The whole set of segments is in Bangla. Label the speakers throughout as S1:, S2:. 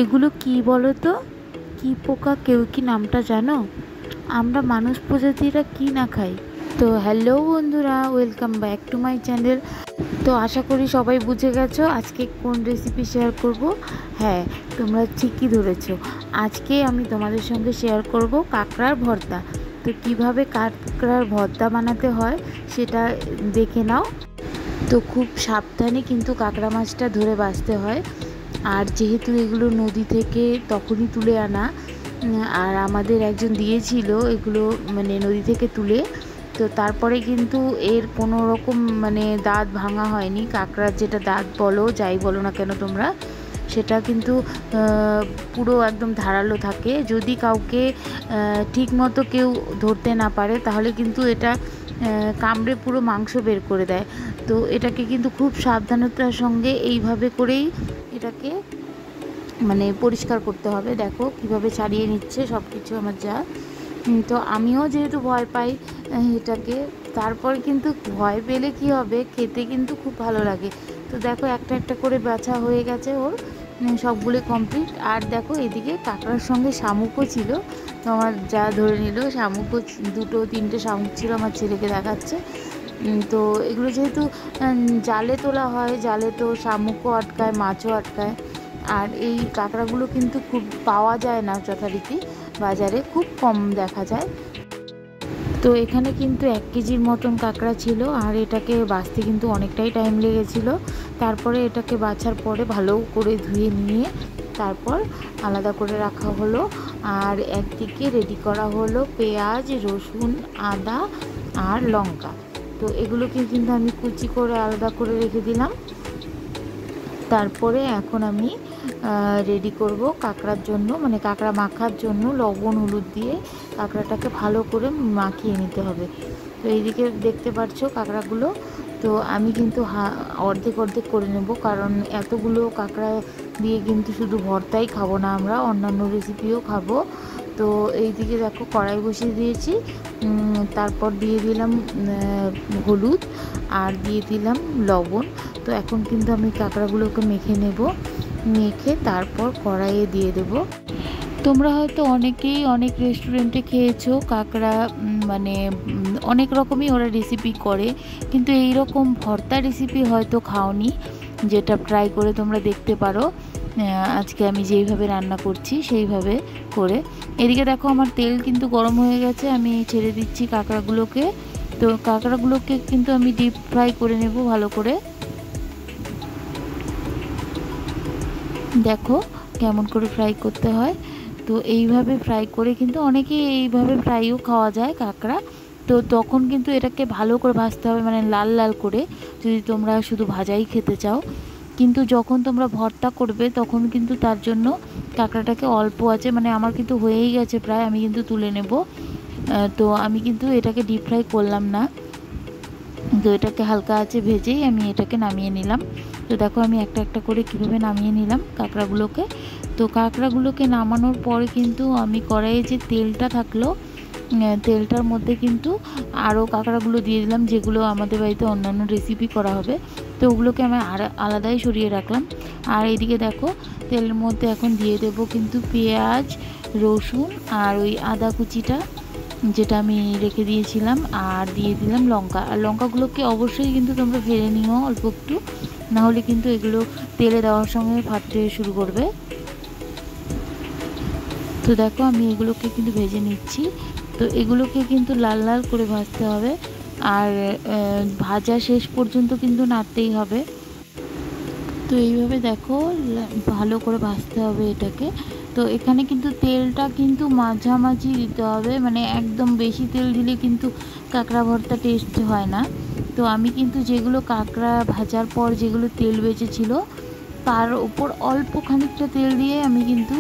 S1: এগুলো কি বলো তো? কি পোকা, কেউ কি নামটা জানো? আমরা মানুষ প্রজাতিরা কি না খাই? তো হ্যালো বন্ধুরা, welcome back to my channel. তো আশা করি সবাই বুঝে গেছো আজকে কোন রেসিপি শেয়ার করব। হ্যাঁ, তোমরা ঠিকই ধরেছো। আজকে আমি তোমাদের সঙ্গে শেয়ার করব কাঁকড়ার ভর্তা। তো কিভাবে কাঁকড়ার ভর্তা বানাতে হয় সেটা দেখে নাও। তো খুব সাবধানে কিন্তু কাঁকড়া মাছটা ধরে বাছতে হয়। আর যেহেতু এগুলো নদী থেকে তখনই তুলে আনা, আর আমাদের একজন দিয়েছিল এগুলো মানে নদী থেকে তুলে, তো তারপরে কিন্তু এর কোনো রকম মানে দাঁত ভাঙা হয়নি। কাঁকড়ার যেটা দাঁত বলো যাই বলো না কেন তোমরা, সেটা কিন্তু পুরো একদম ধারালো থাকে। যদি কাউকে ঠিক মতো কেউ ধরতে না পারে তাহলে কিন্তু এটা কামড়ে পুরো মাংস বের করে দেয়। তো এটাকে কিন্তু খুব সাবধানতার সঙ্গে এইভাবে করেই এটাকে মানে পরিষ্কার করতে হবে। দেখো কিভাবে ছাড়িয়ে নিচ্ছে সব কিছু আমার যা। তো আমিও যেহেতু ভয় পাই এটাকে, তারপর কিন্তু ভয় পেলে কি হবে, খেতে কিন্তু খুব ভালো লাগে। তো দেখো একটা একটা করে বাছা হয়ে গেছে ওর, সবগুলো কমপ্লিট। আর দেখো এদিকে কাঁকড়ার সঙ্গে শামুকও ছিল, তো আমার যা ধরে নিল। শামুকও দুটো তিনটে শামুক ছিল, আমার ছেলেকে দেখাচ্ছে। তো এগুলো যেহেতু জালে তোলা হয়, জালে তো শামুকও আটকায়, মাছও আটকায়। আর এই কাঁকড়াগুলো কিন্তু খুব পাওয়া যায় না যথারীতি, বাজারে খুব কম দেখা যায়। তো এখানে কিন্তু 1 কেজির মতন কাঁকড়া ছিল, আর এটাকে বাছতে কিন্তু অনেকটাই টাইম লেগেছিল। তারপরে এটাকে বাছার পরে ভালো করে ধুয়ে নিয়ে তারপর আলাদা করে রাখা হলো। আর একদিকে রেডি করা হলো পেঁয়াজ, রসুন, আদা আর লঙ্কা। তো এগুলোকে কিন্তু আমি কুচি করে আলাদা করে রেখে দিলাম। তারপরে এখন আমি রেডি করব কাঁকড়ার জন্য, মানে কাঁকড়া মাখার জন্য লবণ হলুদ দিয়ে কাঁকড়াটাকে ভালো করে মাখিয়ে নিতে হবে। তো এইদিকে দেখতে পাচ্ছ কাঁকড়াগুলো, তো আমি কিন্তু অর্ধেক অর্ধেক করে নেব, কারণ এতগুলো কাঁকড়া দিয়ে কিন্তু শুধু ভর্তাই খাবো না, আমরা অন্যান্য রেসিপিও খাবো। তো এইদিকে দেখো কড়াই বসিয়ে দিয়েছি, তারপর দিয়ে দিলাম হলুদ আর দিয়ে দিলাম লবণ। তো এখন কিন্তু আমি কাঁকড়াগুলোকে মেখে নেব, মেখে তারপর কড়াইয়ে দিয়ে দেব। তোমরা হয়তো অনেকেই অনেক রেস্টুরেন্টে খেয়েছো কাঁকড়া, মানে অনেক রকমই ওরা রেসিপি করে, কিন্তু এই রকম ভর্তা রেসিপি হয়তো খাওনি, যেটা ট্রাই করে তোমরা দেখতে পারো। আজকে আমি যেইভাবে রান্না করছি সেইভাবে করে। এদিকে দেখো আমার তেল কিন্তু গরম হয়ে গেছে, আমি ছেড়ে দিচ্ছি কাঁকড়াগুলোকে। তো কাঁকড়াগুলোকে কিন্তু আমি ডিপ ফ্রাই করে নেব ভালো করে। দেখো কেমন করে ফ্রাই করতে হয়। তো এইভাবে ফ্রাই করে কিন্তু অনেকেই এইভাবে ফ্রাইও খাওয়া যায় কাঁকড়া। তো তখন কিন্তু এটাকে ভালো করে ভাজতে হবে, মানে লাল লাল করে, যদি তোমরা শুধু ভাজাই খেতে চাও। কিন্তু যখন তোমরা ভর্তা করবে তখন কিন্তু তার জন্য কাঁকড়াটাকে অল্প আছে, মানে আমার কিন্তু হয়েই গেছে প্রায়, আমি কিন্তু তুলে নেব। তো আমি কিন্তু এটাকে ডিপ ফ্রাই করলাম না, তো এটাকে হালকা আছে ভেজেই আমি এটাকে নামিয়ে নিলাম। তো দেখো আমি একটা একটা করে কীভাবে নামিয়ে নিলাম কাঁকড়াগুলোকে। তো কাঁকড়াগুলোকে নামানোর পরে কিন্তু আমি কড়াইয়ে যে তেলটা থাকলো, তেলটার মধ্যে কিন্তু আরও কাঁকড়াগুলো দিয়ে দিলাম, যেগুলো আমাদের বাড়িতে অন্যান্য রেসিপি করা হবে। তো ওগুলোকে আমি আলাদাই সরিয়ে রাখলাম। আর এইদিকে দেখো তেলের মধ্যে এখন দিয়ে দেবো কিন্তু পেঁয়াজ, রসুন আর ওই আদা কুচিটা যেটা আমি রেখে দিয়েছিলাম, আর দিয়ে দিলাম লঙ্কা। আর লঙ্কাগুলোকে অবশ্যই কিন্তু তোমরা ফেলে নিও অল্প একটু, নাহলে কিন্তু এগুলো তেলে দেওয়ার সঙ্গে ফাটতে শুরু করবে। তো দেখো আমি এগুলোকে কিন্তু ভেজে নিচ্ছি। তো এগুলোকে কিন্তু লাল লাল করে ভাজতে হবে, আর ভাজা শেষ পর্যন্ত কিন্তু নাড়তেই হবে। তো এইভাবে দেখো ভালো করে ভাজতে হবে এটাকে। তো এখানে কিন্তু তেলটা কিন্তু মাঝামাঝি দিতে হবে, মানে একদম বেশি তেল দিলে কিন্তু কাঁকড়া ভর্তা টেস্ট হয় না। তো আমি কিন্তু যেগুলো কাঁকড়া ভাজার পর যেগুলো তেল বেঁচেছিল তার উপর অল্প খানিকটা তেল দিয়ে আমি কিন্তু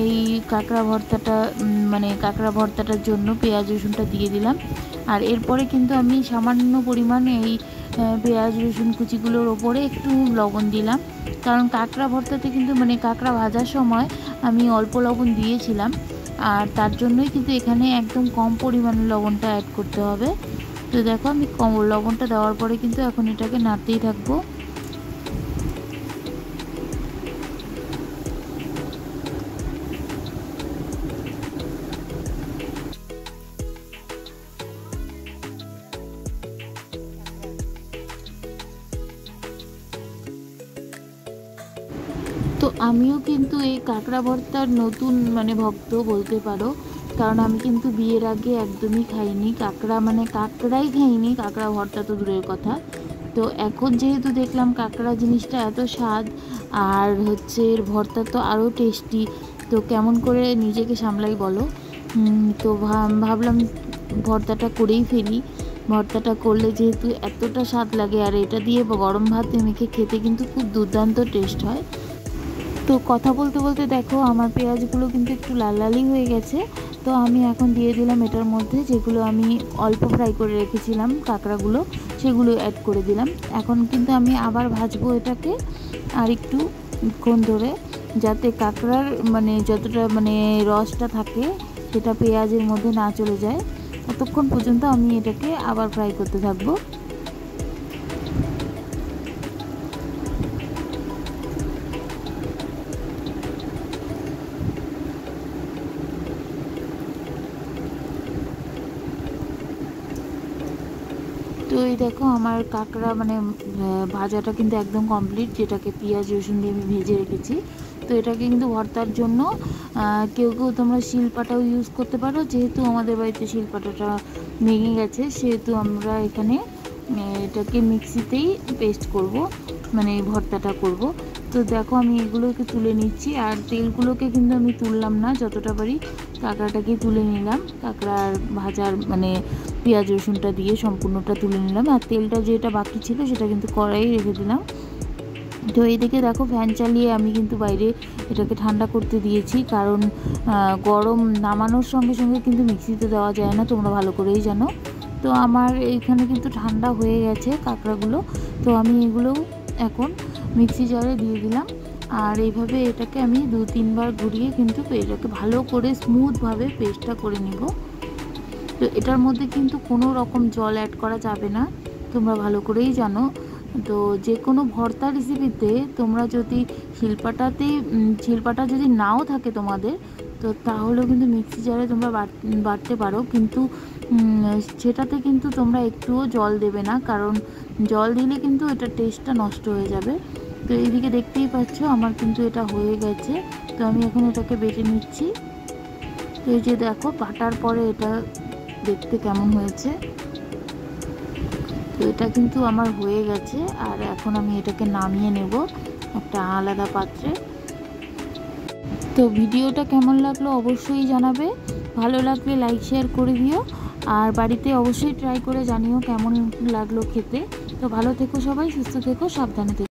S1: এই কাঁকড়া ভর্তাটা মানে কাঁকড়া ভর্তাটার জন্য পেঁয়াজ রসুনটা দিয়ে দিলাম। আর এরপরে কিন্তু আমি সামান্য পরিমাণে এই পেঁয়াজ রসুন কুচিগুলোর ওপরে একটু লবণ দিলাম, কারণ কাঁকড়া ভর্তাতে কিন্তু মানে কাঁকড়া ভাজার সময় আমি অল্প লবণ দিয়েছিলাম, আর তার জন্যই কিন্তু এখানে একদম কম পরিমাণে লবণটা অ্যাড করতে হবে। তো দেখো আমি কম লবণটা দেওয়ার পরে কিন্তু এখন এটাকে নাড়তেই থাকবো। তো আমিও কিন্তু এই কাঁকড়া ভর্তার নতুন ভক্ত বলতে পারো, কারণ আমি কিন্তু বিয়ের আগে একদমই খাইনি কাঁকড়া, কাঁকড়াই খাইনি, কাঁকড়া ভর্তা তো দূরের কথা। তো এখন যেহেতু দেখলাম কাঁকড়া জিনিসটা এত স্বাদ, আর হচ্ছে এর ভর্তা তো আরও টেস্টি, তো কেমন করে নিজেকে সামলাই বলো। তো ভাবলাম ভর্তাটা করেই ফেলি। ভর্তাটা করলে যেহেতু এতটা স্বাদ লাগে, আর এটা দিয়ে গরম ভাতে মেখে খেতে কিন্তু খুব দুর্দান্ত টেস্ট হয়। তো কথা বলতে বলতে দেখো আমার পেঁয়াজগুলো কিন্তু একটু লাল লালই হয়ে গেছে। তো আমি এখন দিয়ে দিলাম এটার মধ্যে যেগুলো আমি অল্প ফ্রাই করে রেখেছিলাম কাঁকড়াগুলো, সেগুলো অ্যাড করে দিলাম। এখন কিন্তু আমি আবার ভাজবো এটাকে আর একটুক্ষণ ধরে, যাতে কাঁকড়ার যতটা রসটা থাকে সেটা পেঁয়াজের মধ্যে না চলে যায়, ততক্ষণ পর্যন্ত আমি এটাকে আবার ফ্রাই করতে থাকবো। তো এই দেখো আমার কাঁকড়া ভাজাটা কিন্তু একদম কমপ্লিট, যেটাকে পেঁয়াজ রসুন দিয়ে আমি ভেজে রেখেছি। তো এটাকে কিন্তু ভর্তার জন্য কেউ কেউ তোমরা শিলপাটাও ইউজ করতে পারো, যেহেতু আমাদের বাড়িতে শিলপাটাটা ভেঙে গেছে সেহেতু আমরা এখানে এটাকে মিক্সিতেই পেস্ট করব, ভর্তাটা করব। তো দেখো আমি এগুলোকে তুলে নিচ্ছি, আর তেলগুলোকে কিন্তু আমি তুললাম না, যতটা পারি কাঁকড়াটাকে তুলে নিলাম। কাঁকড়ার ভাজার পেঁয়াজ রসুনটা দিয়ে সম্পূর্ণটা তুলে নিলাম, আর তেলটা যেটা বাকি ছিল সেটা কিন্তু কড়াই রেখে দিলাম। তো এইদিকে দেখো ফ্যান চালিয়ে আমি কিন্তু বাইরে এটাকে ঠান্ডা করতে দিয়েছি, কারণ গরম নামানোর সঙ্গে সঙ্গে কিন্তু মিক্সিতে দেওয়া যায় না, তোমরা ভালো করেই জানো। তো আমার এইখানে কিন্তু ঠান্ডা হয়ে গেছে কাঁকড়াগুলো, তো আমি এগুলো এখন মিক্সি জারে দিয়ে দিলাম। আর এইভাবে এটাকে আমি 2-3 বার ঘুরিয়ে কিন্তু এটাকে ভালো করে স্মুথভাবে পেস্টটা করে নিব। তো এটার মধ্যে কিন্তু কোনো রকম জল অ্যাড করা যাবে না, তোমরা ভালো করেই জানো। তো যে কোনো ভর্তা রেসিপিতে তোমরা যদি শিলপাটা যদি নাও থাকে তোমাদের, তো তাহলেও কিন্তু মিক্সি জারে তোমরা বাটতে পারো, কিন্তু সেটাতে কিন্তু তোমরা একটুও জল দেবে না, কারণ জল দিলে কিন্তু এটা টেস্টটা নষ্ট হয়ে যাবে। তো এইদিকে দেখতেই পাচ্ছ আমার কিন্তু এটা হয়ে গেছে, তো আমি এখন এটাকে বেটে নিচ্ছি। তো এই যে দেখো বাটার পরে এটা দেখতে কেমন হয়েছে। তো এটা কিন্তু আমার হয়ে গেছে, আর এখন আমি এটাকে নামিয়ে নেব একটা আলাদা পাত্রে। তো ভিডিওটা কেমন লাগলো অবশ্যই জানাবে, ভালো লাগলে লাইক শেয়ার করে দিও, আর বাড়িতে অবশ্যই ট্রাই করে জানিও কেমন লাগলো খেতে। তো ভালো থেকো সবাই, সুস্থ থেকো, সাবধানে থেকো।